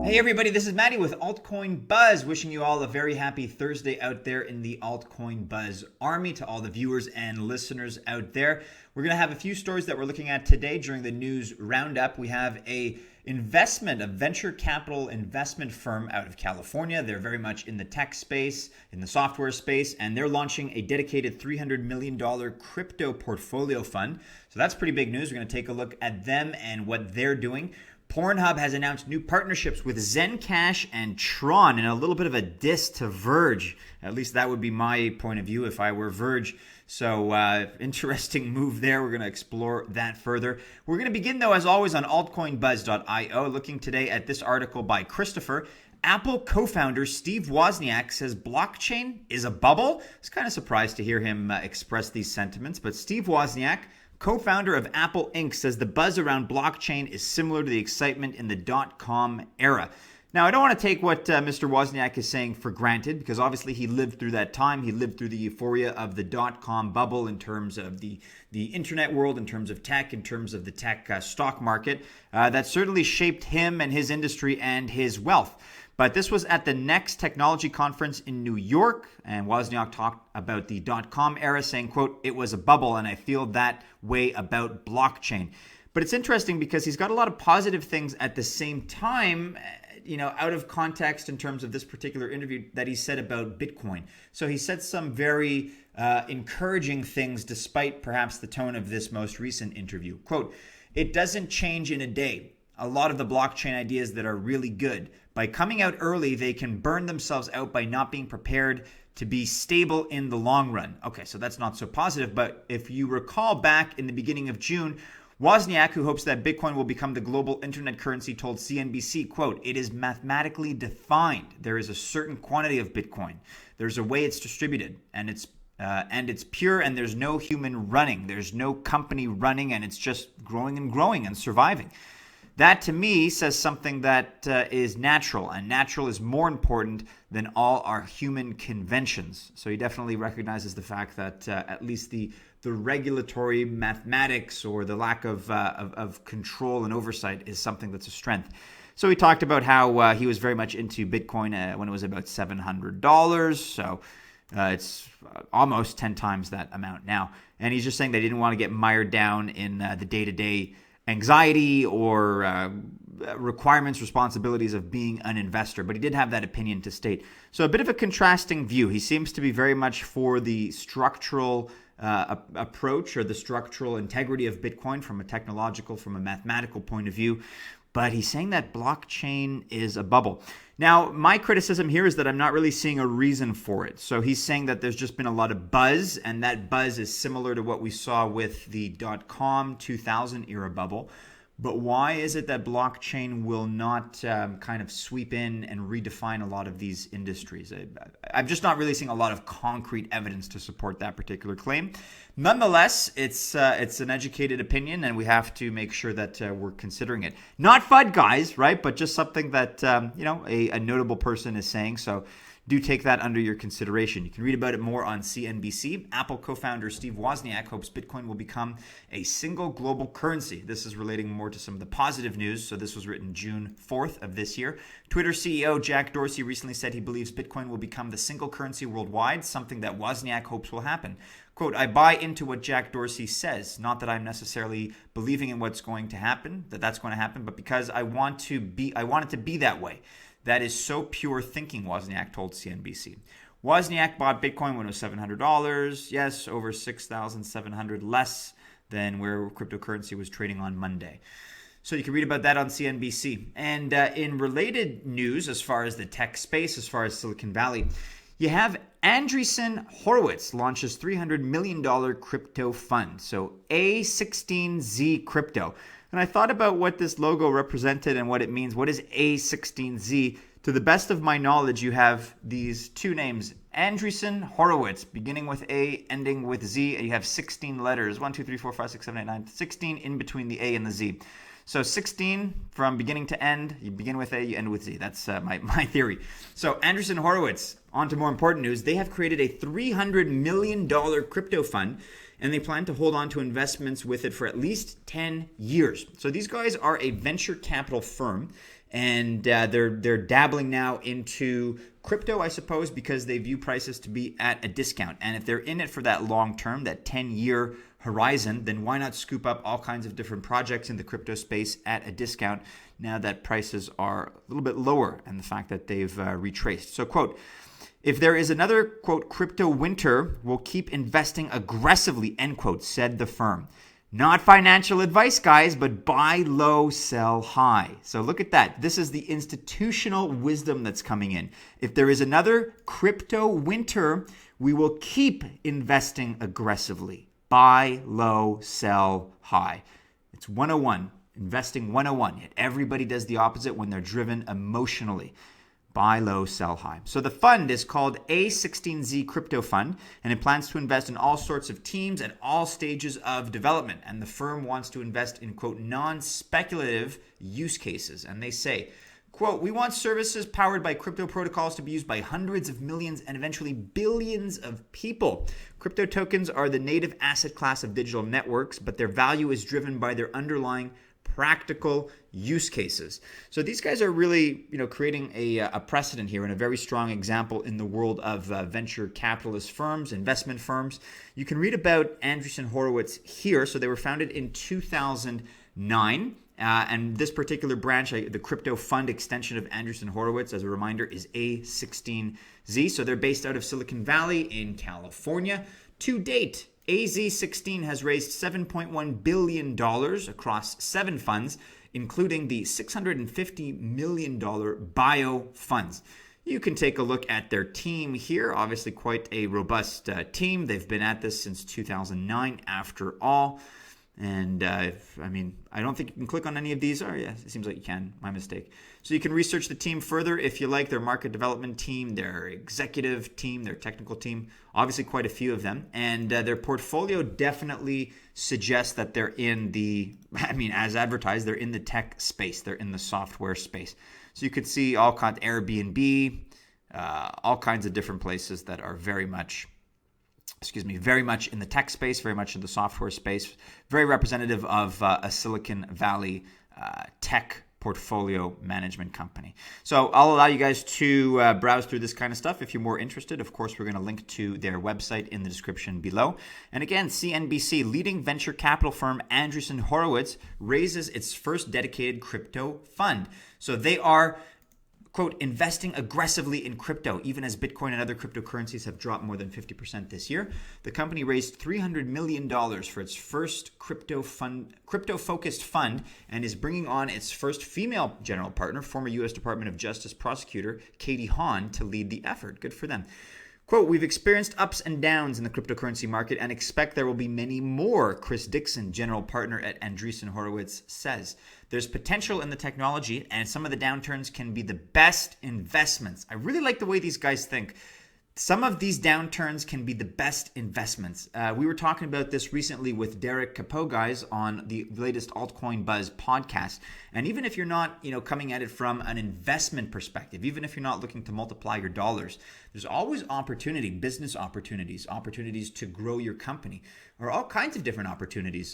Hey everybody, this is Mattie with Altcoin Buzz, wishing you all a very happy Thursday out there in the Altcoin Buzz army. To all the viewers and listeners out there, we're going to have a few stories that we're looking at today during the news roundup. We have a venture capital investment firm out of California. They're very much in the tech space, in the software space, and they're launching a dedicated $300 million crypto portfolio fund. So that's pretty big news. We're going to take a look at them and what they're doing. Pornhub has announced new partnerships with Zencash and Tron, and a little bit of a diss to Verge. At least that would be my point of view if I were Verge. So interesting move there. We're going to explore that further. We're going to begin, though, as always, on altcoinbuzz.io, looking today at this article by Christopher. Apple co-founder Steve Wozniak says blockchain is a bubble. I was kind of surprised to hear him express these sentiments, but Steve Wozniak, co-founder of Apple Inc., says the buzz around blockchain is similar to the excitement in the dot-com era. Now, I don't want to take what Mr. Wozniak is saying for granted, because obviously he lived through that time. He lived through the euphoria of the dot-com bubble in terms of the internet world, in terms of tech, in terms of the tech stock market. That certainly shaped him and his industry and his wealth. But this was at the Next Technology Conference in New York, and Wozniak talked about the dot-com era, saying, quote, "It was a bubble, and I feel that way about blockchain." But it's interesting because he's got a lot of positive things at the same time, out of context in terms of this particular interview that he said about Bitcoin. So he said some very encouraging things despite perhaps the tone of this most recent interview. Quote, "It doesn't change in a day. A lot of the blockchain ideas that are really good. By coming out early, they can burn themselves out by not being prepared to be stable in the long run." Okay, so that's not so positive, but if you recall back in the beginning of June, Wozniak, who hopes that Bitcoin will become the global internet currency, told CNBC, quote, "It is mathematically defined. There is a certain quantity of Bitcoin. There's a way it's distributed, and it's pure, and there's no human running. There's no company running, and it's just growing and surviving." That, to me, says something that is natural, and natural is more important than all our human conventions. So he definitely recognizes the fact that at least the regulatory mathematics or the lack of control and oversight is something that's a strength. So he talked about how he was very much into Bitcoin when it was about $700. So it's almost 10 times that amount now. And he's just saying they didn't want to get mired down in the day-to-day anxiety or requirements, responsibilities of being an investor. But he did have that opinion to state. So a bit of a contrasting view. He seems to be very much for the structural approach or the structural integrity of Bitcoin from a technological, from a mathematical point of view. But he's saying that blockchain is a bubble. Now, my criticism here is that I'm not really seeing a reason for it. So he's saying that there's just been a lot of buzz, and that buzz is similar to what we saw with the dot-com 2000 era bubble. But why is it that blockchain will not kind of sweep in and redefine a lot of these industries? I'm just not really seeing a lot of concrete evidence to support that particular claim. Nonetheless, it's an educated opinion, and we have to make sure that we're considering it. Not FUD, guys, right? But just something that a notable person is saying. So do take that under your consideration. You can read about it more on CNBC. Apple co-founder Steve Wozniak hopes Bitcoin will become a single global currency. This is relating more to some of the positive news. So this was written June 4th of this year. Twitter CEO Jack Dorsey recently said he believes Bitcoin will become the single currency worldwide, something that Wozniak hopes will happen. Quote, "I buy into what Jack Dorsey says. Not that I'm necessarily believing in what's going to happen, that's going to happen, but because I want it to be that way. That is so pure thinking," Wozniak told CNBC. Wozniak bought Bitcoin when it was $700. Yes, over $6,700 less than where cryptocurrency was trading on Monday. So you can read about that on CNBC. And in related news, as far as the tech space, as far as Silicon Valley, you have Andreessen Horowitz launches $300 million crypto fund. So A16Z Crypto. And I thought about what this logo represented and what it means. What is A16Z? To the best of my knowledge, you have these two names, Andreessen Horowitz, beginning with A, ending with Z, and you have 16 letters, 1, 2, 3, 4, 5, 6, 7, 8, 9, 16 in between the A and the Z. So 16 from beginning to end, you begin with A, you end with Z. That's my theory. So Andreessen Horowitz, on to more important news, they have created a $300 million crypto fund, and they plan to hold on to investments with it for at least 10 years. So these guys are a venture capital firm, And they're dabbling now into crypto, I suppose, because they view prices to be at a discount. And if they're in it for that long term, that 10-year horizon, then why not scoop up all kinds of different projects in the crypto space at a discount now that prices are a little bit lower and the fact that they've retraced. So, quote, if there is another, quote, crypto winter, we'll keep investing aggressively, end quote, said the firm. Not financial advice, guys, but buy low, sell high. So look at that. This is the institutional wisdom that's coming in. If there is another crypto winter, we will keep investing aggressively. Buy low, sell high. It's 101, investing 101. Yet everybody does the opposite when they're driven emotionally. Buy low, sell high. So the fund is called A16Z Crypto Fund, and it plans to invest in all sorts of teams at all stages of development. And the firm wants to invest in, quote, non-speculative use cases. And they say, quote, we want services powered by crypto protocols to be used by hundreds of millions and eventually billions of people. Crypto tokens are the native asset class of digital networks, but their value is driven by their underlying practical use cases. So these guys are really, creating a precedent here and a very strong example in the world of venture capitalist firms, investment firms. You can read about Andreessen Horowitz here. So they were founded in 2009. And this particular branch, the crypto fund extension of Andreessen Horowitz, as a reminder, is A16Z. So they're based out of Silicon Valley in California. To date, AZ16 has raised $7.1 billion across 7 funds, including the $650 million bio funds. You can take a look at their team here. Obviously, quite a robust team. They've been at this since 2009, after all. And I don't think you can click on any of these. Oh, yeah, it seems like you can. My mistake. So you can research the team further if you like, their market development team, their executive team, their technical team. Obviously, quite a few of them. And their portfolio definitely suggests that they're in as advertised, they're in the tech space. They're in the software space. So you could see all kinds, Airbnb, all kinds of different places that are very much in the tech space, very much in the software space, very representative of a Silicon Valley tech portfolio management company. So I'll allow you guys to browse through this kind of stuff if you're more interested. Of course, we're going to link to their website in the description below. And again, CNBC, leading venture capital firm Andreessen Horowitz raises its first dedicated crypto fund. So they are, quote, investing aggressively in crypto, even as Bitcoin and other cryptocurrencies have dropped more than 50% this year. The company raised $300 million for its first crypto-focused fund, and is bringing on its first female general partner, former U.S. Department of Justice prosecutor Katie Haun, to lead the effort. Good for them. Quote, we've experienced ups and downs in the cryptocurrency market and expect there will be many more, Chris Dixon, general partner at Andreessen Horowitz, says. There's potential in the technology, and some of the downturns can be the best investments. I really like the way these guys think. Some of these downturns can be the best investments. We were talking about this recently with Derek Capot, guys, on the latest Altcoin Buzz podcast. And even if you're not, coming at it from an investment perspective, even if you're not looking to multiply your dollars, there's always opportunity, business opportunities to grow your company, or all kinds of different opportunities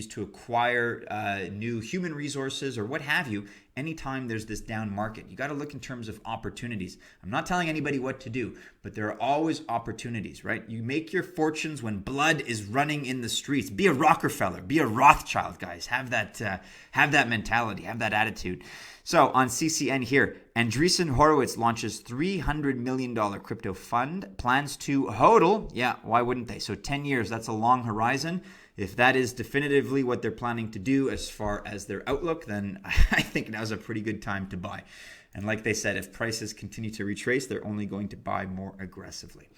to acquire new human resources or what have you. Anytime there's this down market, you got to look in terms of opportunities. I'm not telling anybody what to do, but there are always opportunities, right? You make your fortunes when blood is running in the streets. Be a Rockefeller, be a Rothschild, guys. Have that mentality, have that attitude. So on CCN here, Andreessen Horowitz launches $300 million crypto fund, plans to hodl. Yeah, why wouldn't they? So 10 years, that's a long horizon. If that is definitively what they're planning to do as far as their outlook, then I think now's a pretty good time to buy. And like they said, if prices continue to retrace, they're only going to buy more aggressively.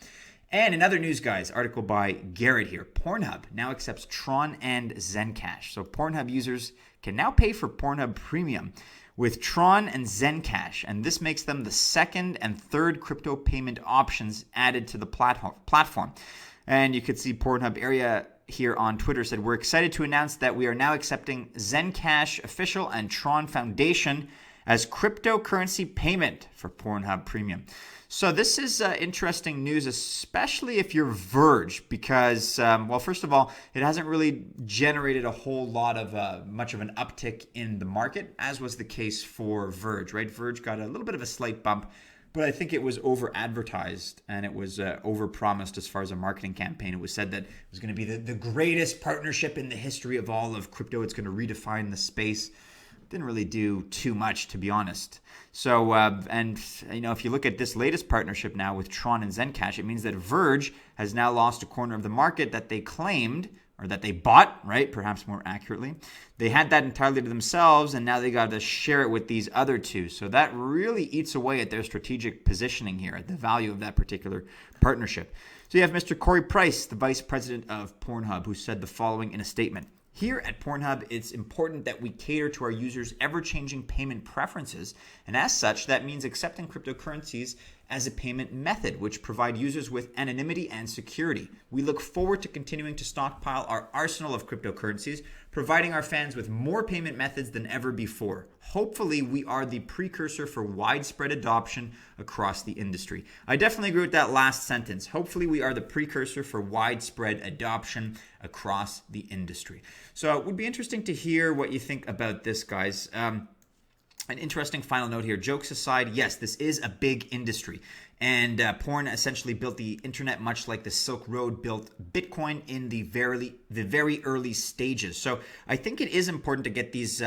And in other news, guys, article by Garrett here. Pornhub now accepts Tron and Zencash. So Pornhub users can now pay for Pornhub Premium with Tron and Zencash. And this makes them the second and third crypto payment options added to the platform. And you could see Pornhub area here on Twitter said, we're excited to announce that we are now accepting Zencash Official and Tron Foundation as cryptocurrency payment for Pornhub Premium. So this is interesting news, especially if you're Verge, because, well, first of all, it hasn't really generated a whole lot of much of an uptick in the market, as was the case for Verge, right? Verge got a little bit of a slight bump, but I think it was over-advertised and it was over-promised as far as a marketing campaign. It was said that it was going to be the greatest partnership in the history of all of crypto. It's going to redefine the space. Didn't really do too much, to be honest. So, and you know, if you look at this latest partnership now with Tron and Zencash, it means that Verge has now lost a corner of the market that they claimed, or that they bought, right? Perhaps more accurately. They had that entirely to themselves, and now they got to share it with these other two. So that really eats away at their strategic positioning here, at the value of that particular partnership. So you have Mr. Corey Price, the vice president of Pornhub, who said the following in a statement. Here at Pornhub, it's important that we cater to our users' ever-changing payment preferences, and as such, that means accepting cryptocurrencies as a payment method, which provide users with anonymity and security. We look forward to continuing to stockpile our arsenal of cryptocurrencies, providing our fans with more payment methods than ever before. Hopefully, we are the precursor for widespread adoption across the industry. I definitely agree with that last sentence. Hopefully, we are the precursor for widespread adoption across the industry. So it would be interesting to hear what you think about this, guys. An interesting final note here. Jokes aside, yes, this is a big industry. And porn essentially built the internet much like the Silk Road built Bitcoin in the very early stages. So I think it is important to get these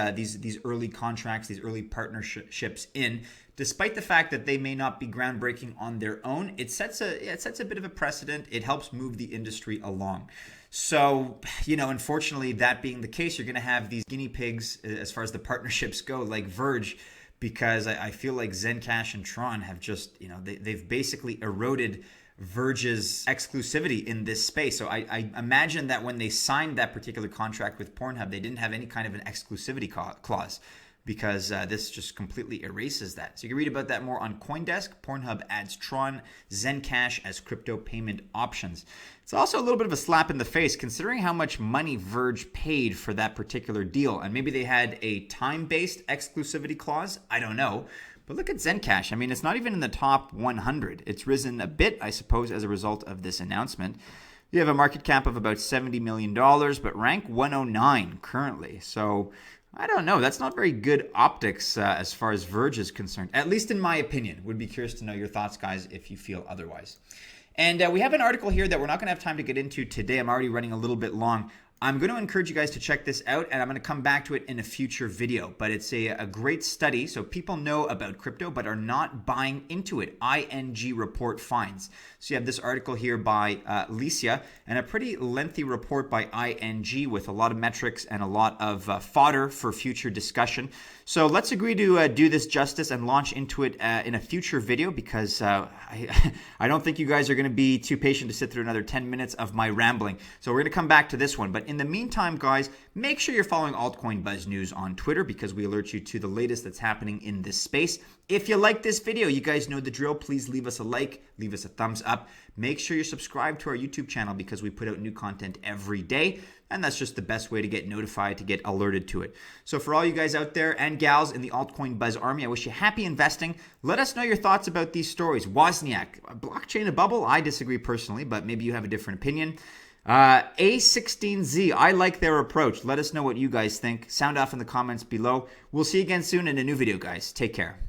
early contracts, these early partnerships in. Despite the fact that they may not be groundbreaking on their own, it sets a bit of a precedent. It helps move the industry along. So, you know, unfortunately, that being the case, you're going to have these guinea pigs as far as the partnerships go, like Verge, because I feel like Zencash and Tron have just, you know, they've basically eroded Verge's exclusivity in this space. So I imagine that when they signed that particular contract with Pornhub, they didn't have any kind of an exclusivity clause, because this just completely erases that. So you can read about that more on CoinDesk. Pornhub adds Tron, Zencash as crypto payment options. It's also a little bit of a slap in the face considering how much money Verge paid for that particular deal. And maybe they had a time-based exclusivity clause. I don't know. But look at Zencash. I mean, it's not even in the top 100. It's risen a bit, I suppose, as a result of this announcement. You have a market cap of about $70 million, but rank 109 currently. So I don't know. That's not very good optics as far as Verge is concerned, at least in my opinion. Would be curious to know your thoughts, guys, if you feel otherwise. And we have an article here that we're not going to have time to get into today. I'm already running a little bit long. I'm going to encourage you guys to check this out, and I'm going to come back to it in a future video. But it's a great study, so people know about crypto but are not buying into it. ING report finds. So you have this article here by Licia, and a pretty lengthy report by ING with a lot of metrics and a lot of fodder for future discussion. So let's agree to do this justice and launch into it in a future video, because I don't think you guys are going to be too patient to sit through another 10 minutes of my rambling. So we're going to come back to this one. But in the meantime, guys, make sure you're following Altcoin Buzz News on Twitter, because we alert you to the latest that's happening in this space. If you like this video, you guys know the drill. Please leave us a like, leave us a thumbs up. Make sure you're subscribed to our YouTube channel, because we put out new content every day. And that's just the best way to get notified, to get alerted to it. So for all you guys out there and gals in the Altcoin Buzz Army, I wish you happy investing. Let us know your thoughts about these stories. Wozniak, blockchain a bubble? I disagree personally, but maybe you have a different opinion. A16Z, I like their approach. Let us know what you guys think. Sound off in the comments below. We'll see you again soon in a new video, guys. Take care.